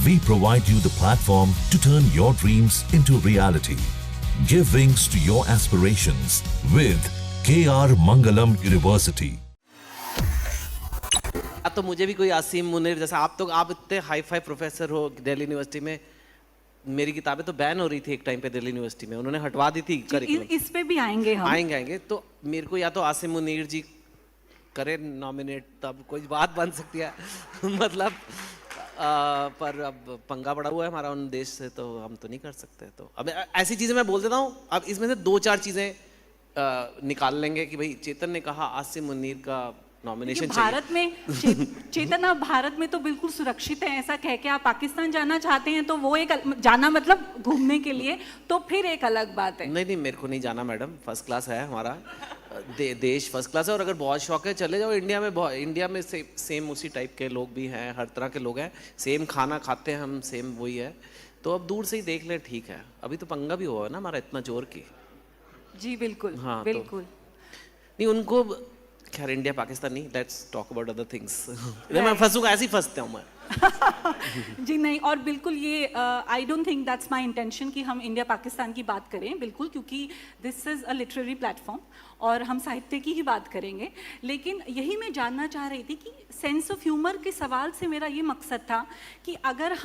We provide you the platform to turn your dreams into reality. Give wings to your aspirations with KR Mangalam University. तो मुझे भी कोई आसिम मुनीर जैसा आप इतने हाई फाई प्रोफेसर हो दिल्ली यूनिवर्सिटी में, मेरी किताबें तो बैन हो रही थी एक टाइम पे दिल्ली यूनिवर्सिटी में, उन्होंने हटवा दी थी करिकुलम। इस पे भी आएंगे हम। आएंगे तो मेरे को या तो आसिम मुनीर जी करे नॉमिनेट, तब कोई बात बन सकती है मतलब पर अब पंगा पड़ा हुआ है हमारा उन देश से, तो हम तो नहीं कर सकते। तो अब ऐसी चीज़ें मैं बोल देता हूँ, अब इसमें से 2-4 चीज़ें निकाल लेंगे कि भाई चेतन ने कहा आसिम मुनीर का नॉमिनेशन भारत में चेतन, आप भारत में तो बिल्कुल सुरक्षित है ऐसा कह के आप पाकिस्तान जाना चाहते हैं, तो वो एक जाना मतलब घूमने के लिए, तो फिर एक अलग बात है। नहीं मेरे को नहीं जाना मैडम, फर्स्ट क्लास है हमारा देश, फर्स्ट क्लास है। और अगर बहुत शौक है चले जाओ इंडिया में सेम उसी टाइप के लोग भी हैं, हर तरह के लोग हैं, सेम खाना खाते हैं हम, सेम वही है। तो अब दूर से ही देख ले, ठीक है। अभी तो पंगा भी हुआ है ना हमारा इतना जोर की। जी बिल्कुल, हाँ बिल्कुल। नहीं उनको खैर इंडिया पाकिस्तान नहीं, let's talk about other things. मैं फंसूंगा, ऐसे ही फंसते हूँ मैं जी नहीं, और बिल्कुल ये I don't think that's my intention कि हम इंडिया पाकिस्तान की बात करें, बिल्कुल, क्योंकि this is a literary platform और हम साहित्य की ही बात करेंगे। लेकिन यही मैं जानना चाह रही थी कि सेंस ऑफ ह्यूमर के सवाल से मेरा ये मकसद था कि अगर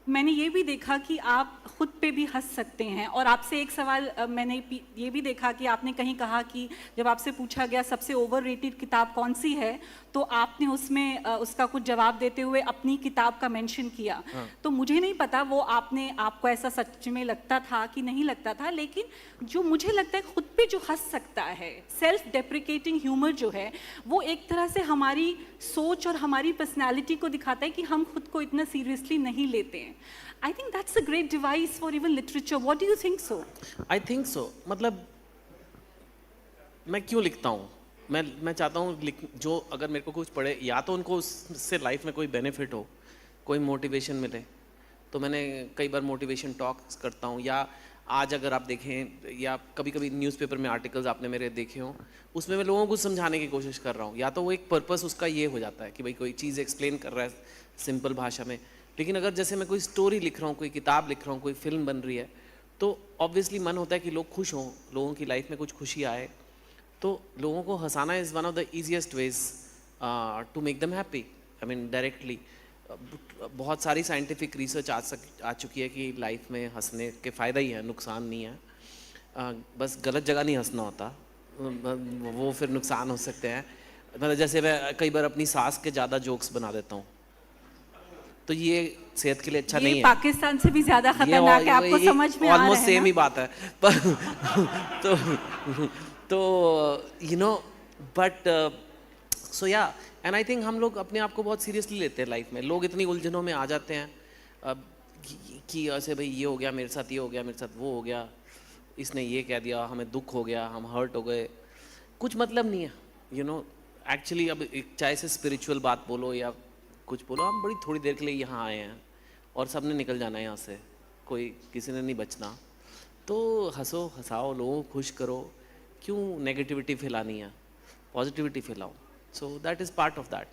मैंने ये भी देखा कि आप खुद पे भी हंस सकते हैं, और आपसे एक सवाल मैंने ये भी देखा कि आपने कहीं कहा कि जब आपसे पूछा गया सबसे ओवररेटेड किताब कौन सी है, तो आपने उसमें उसका कुछ जवाब देते हुए अपनी किताब का मेंशन किया। हाँ। तो मुझे नहीं पता वो आपको ऐसा सच में लगता था कि नहीं लगता था, लेकिन जो मुझे लगता है खुद पे जो हंस सकता है, सेल्फ डेप्रिकेटिंग ह्यूमर जो है, वो एक तरह से हमारी सोच और हमारी पर्सनैलिटी को दिखाता है कि हम खुद को इतना सीरियसली नहीं लेते हैं। I think that's a great device for even literature. What do you think so? I think so. मतलब मैं क्यों लिखता हूँ, मैं चाहता हूँ जो अगर मेरे को कुछ पढ़े, या तो उनको उससे लाइफ में कोई बेनिफिट हो, कोई मोटिवेशन मिले। तो मैंने कई बार मोटिवेशन टॉक्स करता हूँ, या आज अगर आप देखें, या कभी कभी न्यूज़पेपर में आर्टिकल्स आपने मेरे देखे हों, उसमें मैं लोगों को समझाने की कोशिश कर रहा हूँ। या तो वो एक पर्पस उसका ये हो जाता है कि भाई कोई चीज़ एक्सप्लेन कर रहा है सिंपल भाषा में। लेकिन अगर जैसे मैं कोई स्टोरी लिख रहा हूँ, कोई किताब लिख रहा हूँ, कोई फिल्म बन रही है, तो ऑब्वियसली मन होता है कि लोग खुश हों, लोगों की लाइफ में कुछ खुशी आए। तो लोगों को हंसाना is one of the easiest ways to make them happy. I mean directly बहुत सारी साइंटिफिक रिसर्च आ चुकी है कि लाइफ में हंसने के फ़ायदा ही है, नुकसान नहीं है। बस गलत जगह नहीं हंसना होता, वो फिर नुकसान हो सकते हैं। मतलब जैसे मैं कई बार अपनी सास के ज़्यादा जोक्स बना देता हूँ, तो ये सेहत के लिए अच्छा नहीं है। पाकिस्तान से भी ज्यादा खतरनाक है, आपको समझ में आ रहा है? ऑलमोस्ट सेम ही बात है तो यू नो, बट सो या, एंड आई थिंक हम लोग अपने आप को बहुत सीरियसली लेते हैं लाइफ में। लोग इतनी उलझनों में आ जाते हैं कि ऐसे भाई ये हो गया मेरे साथ, ये हो गया मेरे साथ, वो हो गया, इसने ये कह दिया, हमें दुख हो गया, हम हर्ट हो गए। कुछ मतलब नहीं है, यू नो। एक्चुअली अब चाहे से स्पिरिचुअल बात बोलो या कुछ बोलो, हम बड़ी थोड़ी देर के लिए यहाँ आए हैं और सब ने निकल जाना है यहाँ से, कोई किसी ने नहीं बचना। तो हंसो, हंसाओ, लोगों को खुश करो, क्यों नेगेटिविटी फैलानी है, पॉजिटिविटी फैलाओ। So that is part of that.